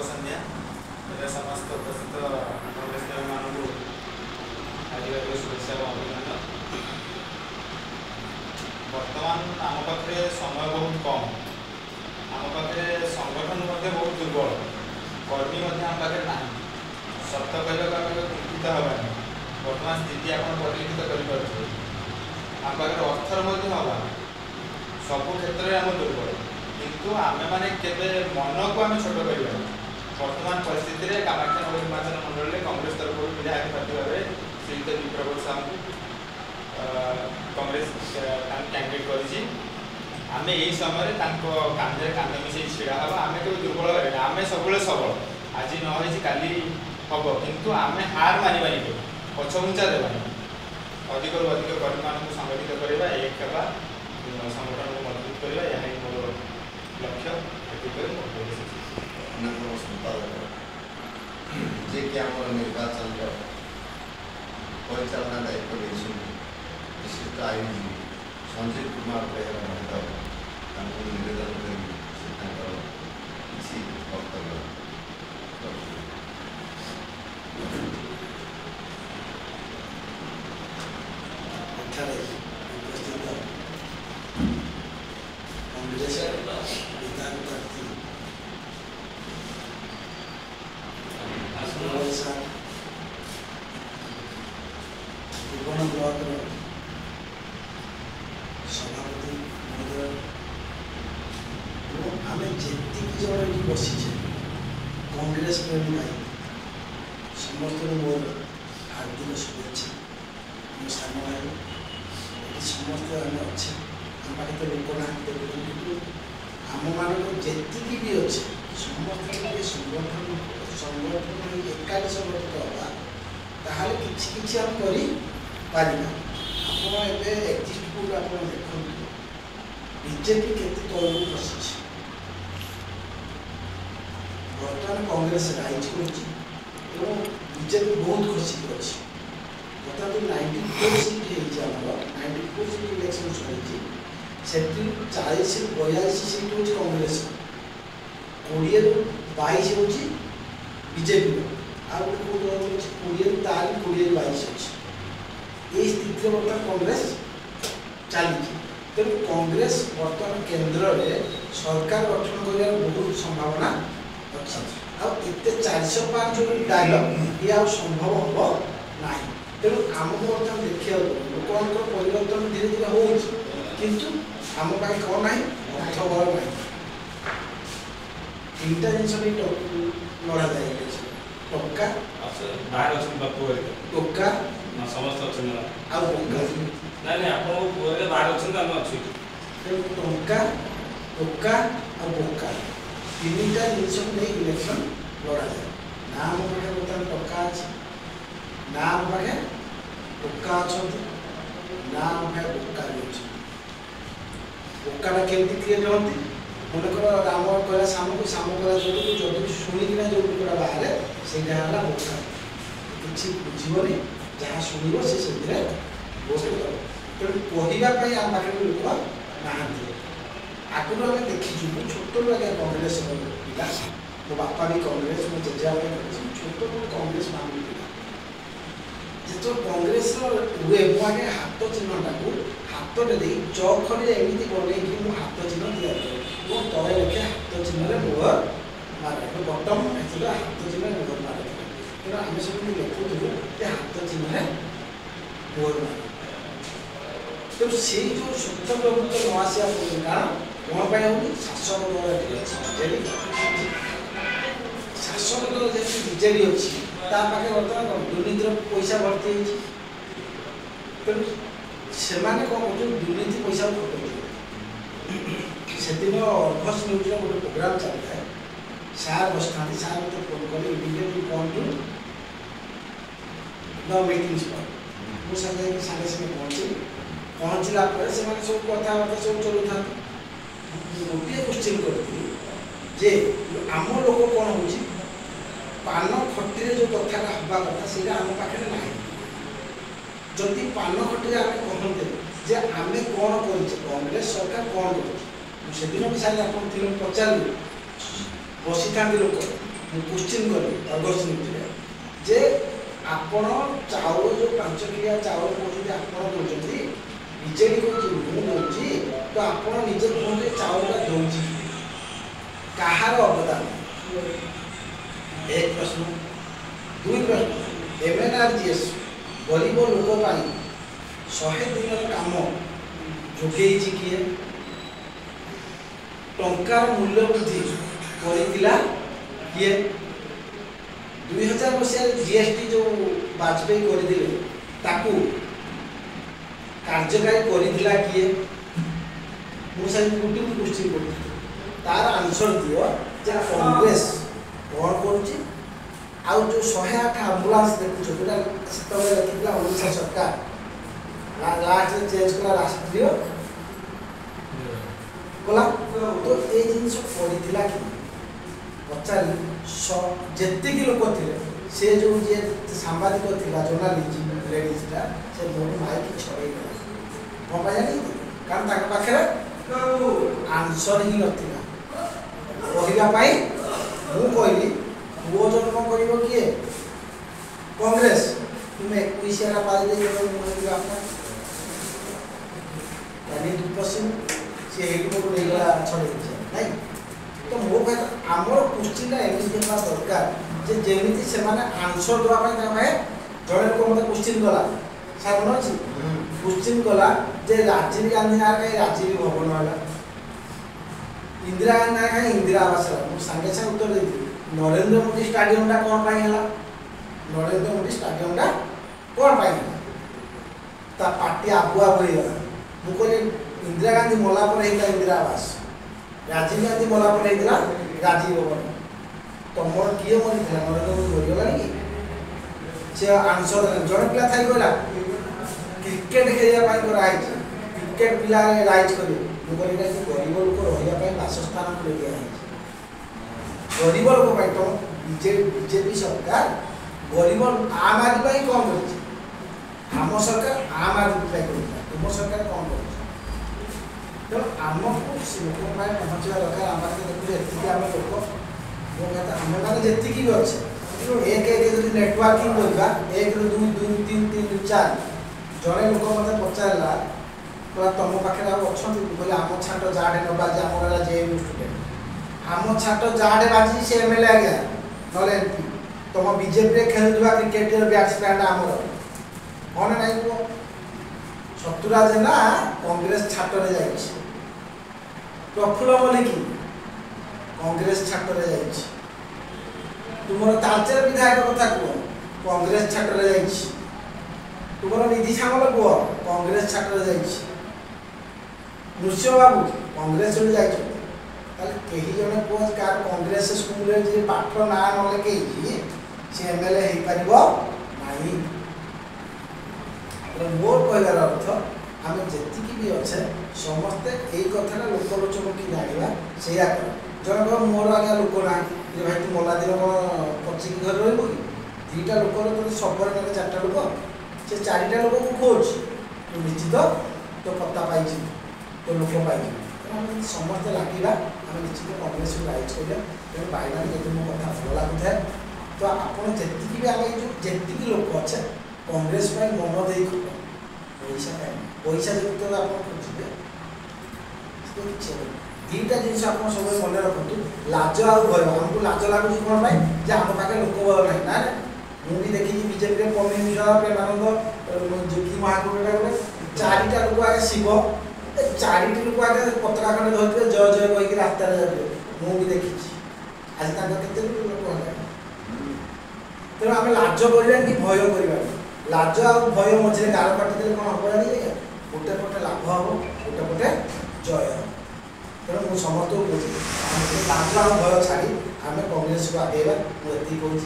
शुभ संध्या समस्त उपस्थित कांग्रेस मानू आज शुभेच्छा अभिनंदन। बर्तमान आम पाखे समय बहुत कम, आम पाखे संगठन बहुत दुर्बल, कर्मी आम पाखे ना सत कहला कुंठित हवानी बर्तमान स्थिति आप परिलक्षित करें आम पाखे अर्थर हवा सबु क्षेत्र में आम दुर्बल, किंतु आमे माने केबे मन को आम छोट करवा। वर्तमान परिस्थिति में कामाख्या निर्वाचन मंडल में कांग्रेस तरफ विधायक प्रार्थी भाव श्रीयुक्त विप्रभु साहू कांग्रेस कैंडिडेट कर आम यही समय कांधे कांध मिसे ढड़ा हाँ आम के दुर्बल आम सब सबल आज नई काली हम किंतु आम हार मानवानी पछघुंचा देवानी अधिक रू अधिक कर्मी मान संगठित करवा एक होगा संगठन को मजबूत करवा यह मोर लक्ष्य। जे कि आम निर्वाचन परिचालना दायित्व विशिष्ट आईनजीवी संजीव कुमार बेहरा महतो निवेदन कर किसी वक्तव्य कांग्रेस विधान प्रार्थी ब्लॉक सभापति महोदय आम जी जन ये बसीचे कांग्रेस प्रेमी भाई समस्त मोर हार्दिक शुभेच्छा। मो सान भाई ये समस्त आम अच्छे आम पाखे तो लोक ना आम मान जी भी अच्छे समस्त संगठन संगठन एकाठी संगठित होगा ताहले किछि हम करी पारिबा। आपण एबे एक्जिस्ट पोल आपण देखो बीजेपी केते तळु बसिछ बर्तमान कांग्रेस राइज करछि एवं बीजेपी बहुत खुशी करछि। बता 94 सीट है हमर 94 सीट इलेक्शन सरिछि सेठी 40 से 82 सीट होछि कांग्रेस 20 ରୁ 22 होछि बीजेपी आ 20 ରୁ 22 अछि ये स्थिति बर्तमान कांग्रेस चली तेणु कांग्रेस बर्तमान केन्द्र में सरकार गठन कर बहुत संभावना अच्छी आते 405 डायलग ये संभव हम ना तेणु आमको बर्तमान देखा लोक परिवर्तन धीरे धीरे हो किंतु आम पाखे कौन ना अर्थ बल ना तीन जिन लड़ा जाए टंका टोका समस्त टंका टोका और बोका तीनटा जिन नहीं इलेक्शन लड़ा जाए ना आम पाखे बर्तमान टंका अच्छे ना आम पाखे टोका अच्छा ना आम पाखे बोका भी अच्छे। बोकाटा केमती क्रिएट होती मनकर राम कहला साम को साम कला जो जदि शुणिकिना जो टुकड़ा बाहर से बोका किसी बुझे जहाँ शुण से भोट कर तेणु कहवाई आम पाखे लोक ना आगुरी आम देखीचु छोट लगे कांग्रेस पिला मो बापा भी कांग्रेस मो जेजेबा छोट कांग्रेस मामूली पिला जो कांग्रेस हुए मुझे हाथ चिन्हटा को हाथ दे चखरी एमती बनई मो हाथ चिन्ह दिया तले लिखे हाथ चिन्ह मोहर मारे बटम हाथ चिन्ह मोहर मारे तेणु आम सब लिखुलु हाथ चिन्ह मोहर मारे तेणु से जो स्वतंत्र प्रभुत्व न आसा कारण कौन हो शासक दल शासक दल जैसे बीजेडी अच्छी पाखे बर्तमान दुर्नीतिर पैसा भर्ती तेणु से कौन कर दुर्नीति पैसा खटाई से दिन अर्भस न्यूज गोटे प्रोग्राम चलता है सार बस था सार मत फोन कले इमिडिएटली कौन टू द मीटिंग स्पॉट मुझे सागे सागे पहुँचला सब कथबार्ता सब चलू था गोटे क्वेश्चन कर आम लोक कौन हो पान खटी जो कथा हवा कथा से आम पाखे ना जदि पान खटी आम कहते जे आम कौन कर कांग्रेस सरकार कौन कर भी सारे आप पचार बसी था लोक क्वेश्चन करी अगस्त नीतिरे जे आपण चाउल जो 5 किलिया चाउल कहते आपण दौरान बीजेडी को दूसरी तो आपण निजे कहते चाउल दौर कहार अवदान एक प्रश्न। 2 प्रश्न एमएनआरजीएस गरीब लोक 100 दिन काम जोगे किए टंकार मूल्य वृद्धि करिला किए 2000 मसीह जीएसटी जो वाजपेयी करदिले ताकू कार्यकारी करिला किए मु से गुटी क्वेश्चन करथि तार आंसर दियो जे कांग्रेस कौन करूची आ जो 108 एम्बुलेंस देखु जोटा सेतबे रखिला ओडिशा सरकार लास्ट चेंज कला राष्ट्रीय बोला तो ये जिनस पड़ीला कि पचारि जेति लोक थे से जो जे सांबादिक थिला जर्नालिस्ट लेडीजटा से मोर माइक छड़े कौन जानी कारण ताके पाखे आंसर ही नथिला कहवा मु कहली पुओ जन्म कर किए कांग्रेस तुम 21 पारी दे से छड़े नहीं तो मो कह आमर क्वेश्चन एमती दरकार जे जेमिति से माने आंसर देवाई जड़े लोक मत क्वेश्चन गला सार मन अच्छी क्वेश्चन गला जे राजीव गांधी ना कहीं राजीव भवन है इंदिरा गांधी ना कहीं इंदिरा आवास है सागे सागे उत्तर देती नरेंद्र मोदी स्टाडियम टा कौन पाई है नरेंद्र मोदी स्टाडियम टा कौन पाई ता पार्टी आगुआ बढ़ी गला मु कहली इंदिरा गांधी मला पर इंदिरा आवास राजीव गांधी मला पर राजीव भवन तुम किए मरी नरेंद्र मोदी मरीगला कि से आंसर जड़े पिला थी कहला क्रिकेट खेलने कराई क्रिकेट पिला राइज कर गरीब लोक रही बासस्थान को दिया गरीब लोक तुम बीजेपी सरकार गरीब आम आदमी कौन कर आम सरकार आम आदमी तुम सरकार कौन कर तेणु आमको लोक पहुँचा दरकार आम देखिए ये आम लोक आम मैंने जी भी अच्छे एक एक नेटवर्किंग करवा 1 2 2 3 3 4 जड़े लोक मत पचारा तुम पाखे अच्छा बोले आम छाट जाडे न बाजे आम जेएमयू स्टूडेंट आम छाट जाडे बाजी से एमएलए आ गया ना एमपी तुम बीजेपी खेलुवा क्रिकेटर बैट्समैन आमर कौन ना कह शत्रुरा जेना कांग्रेस छाटरे जा प्रफुल्ल मल्लिक कांग्रेस छाटरे जा तुम तालचेर विधायक कथा कह कांग्रेस छाटरे जा तुम निधि सामल कह कांग्रेस छाटरे जा नृसिंह बाबू कांग्रेस कहीं जड़े पुआ कार कांग्रेस स्कूल पाठ ना न लगे सी एमएलए हो पार ना मोर कहलार अर्थ आम जी भी अच्छे समस्ते यही कथा लोकलोचन की जाना से जन कह मोर आज्ञा लोक ना भाई तू मला दिन कौन पचिकी घर रही कि 2टा लोक तो सबर ना 4टा लोक से 4टा लोक को खोज तू निश्चित तो पत्ता पाई तो लोक पाई समस्ते लगे आम निश्चित कांग्रेस को राइज कर भाईना जब मो कथा भल लगुए तो आप जी आम जी लोक अच्छे कांग्रेस मन दे पैसा पैसा जब तो आप खोजे 2टा जिन आप सब मन रखु लाज आ भय आमको लाज लगुच कौन पाई आम पाखे लोक बल ना ना मुझे देखी बीजेपी पन्नी मिश्रा प्रेमानंद ज्योति महाकुटा गले 4टा लोक आगे शिव 4टी लोक आगे पताका खंडे धरते जय जय कहीकि रास्ता जाते मुझे देखी आज के लोक तेणु आम लाज करवा कि भय करवा लाज आ भय मझे गाल काटिदे कौन हम जानी गोटे पटे लाभ हम गोटे पटे जय हम तेणु मुझे समस्त को लाज आ भय छाड़ी आम कांग्रेस को आगेवा मुझे कहूँ